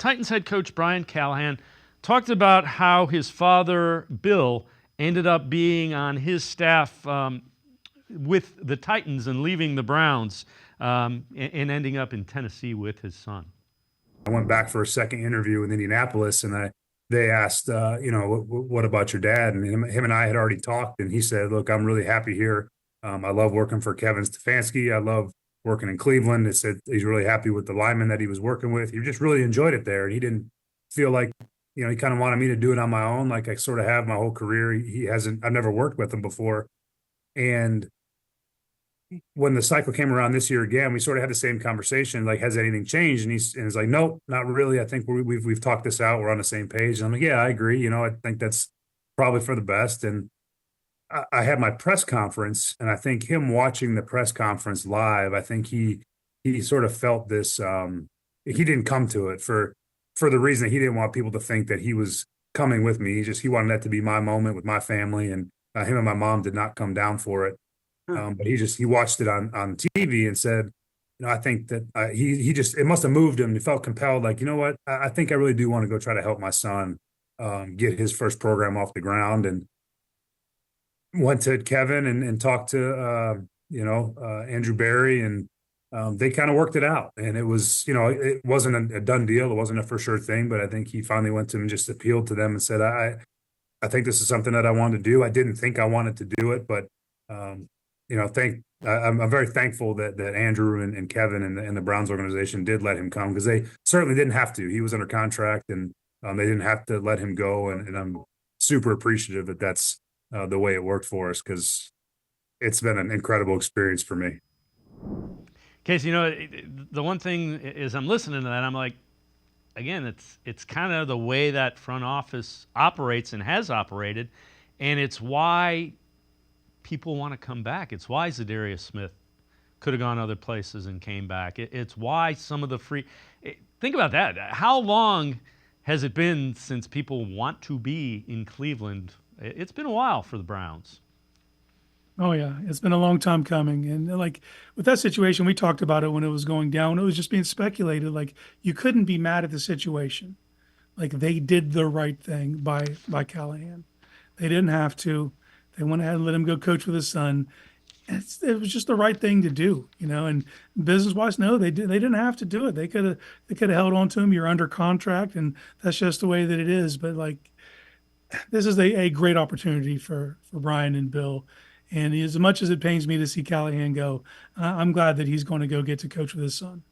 Titans head coach Brian Callahan talked about how his father, Bill, ended up being on his staff with the Titans and leaving the Browns and ending up in Tennessee with his son. I went back for a second interview in Indianapolis, and they asked, what about your dad? And him and I had already talked, and he said, "Look, I'm really happy here. I love working for Kevin Stefanski. I love working in Cleveland." He said he's really happy with the linemen that he was working with. He just really enjoyed it there, and he didn't feel like, he kind of wanted me to do it on my own, like I sort of have my whole career. He hasn't. I've never worked with him before, and when the cycle came around this year again, we sort of had the same conversation. Like, has anything changed? And he's like, nope, not really. I think we've talked this out. We're on the same page. And I'm like, yeah, I agree. I think that's probably for the best. And I had my press conference, and I think him watching the press conference live, I think he sort of felt this. He didn't come to it for the reason that he didn't want people to think that he was coming with me. He wanted that to be my moment with my family, and him and my mom did not come down for it. But he watched it on TV and said, I think that it must have moved him. He felt compelled, like, you know what, I think I really do want to go try to help my son get his first program off the ground, and went to Kevin and talked to Andrew Berry, and they kind of worked it out. And it was, it wasn't a done deal. It wasn't a for sure thing, but I think he finally went to him and just appealed to them and said, I think this is something that I wanted to do. I didn't think I wanted to do it, but I'm very thankful that Andrew and Kevin and the Browns organization did let him come, because they certainly didn't have to. He was under contract, and they didn't have to let him go. And I'm super appreciative that that's the way it worked for us, because it's been an incredible experience for me. Casey, the one thing is, I'm listening to that, I'm like, again, it's kind of the way that front office operates and has operated, and it's why people want to come back. It's why Zadarius Smith could have gone other places and came back. It's why some of the think about that. How long has it been since people want to be in Cleveland? It's been a while for the Browns. Oh yeah, it's been a long time coming. And like with that situation, we talked about it when it was going down. It was just being speculated. Like, you couldn't be mad at the situation. Like, they did the right thing by Callahan. They didn't have to. They went ahead and let him go coach with his son. It was just the right thing to do, And business wise, no, they didn't have to do it. They could have held on to him. You're under contract, and that's just the way that it is. But like, this is a great opportunity for Brian and Bill. And as much as it pains me to see Callahan go, I'm glad that he's going to go get to coach with his son.